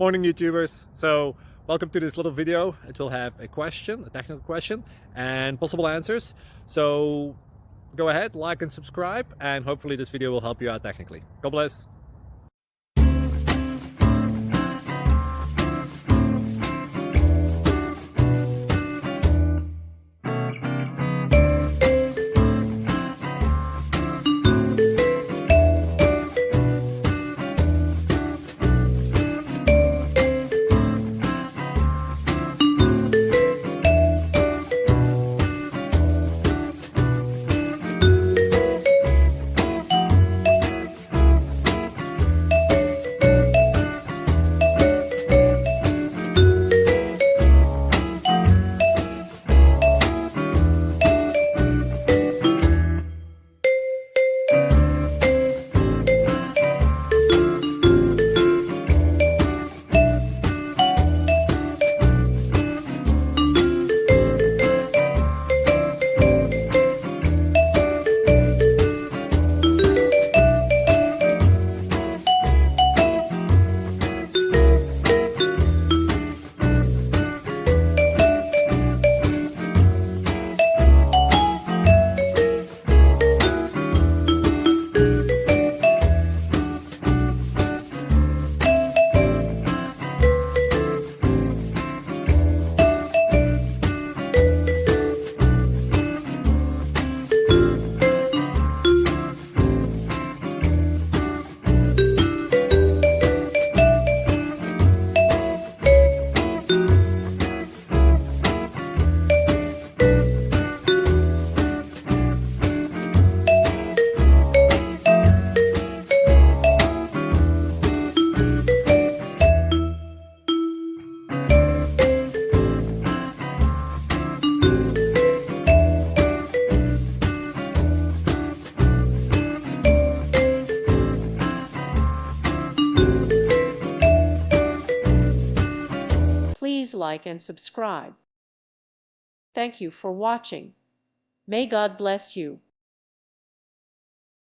Morning YouTubers. So welcome to this little video. It will have a question, a technical question, and possible answers. So go ahead, like and subscribe, and hopefully this video will help you out technically. God bless. Please like and subscribe. Thank you for watching. May God bless you.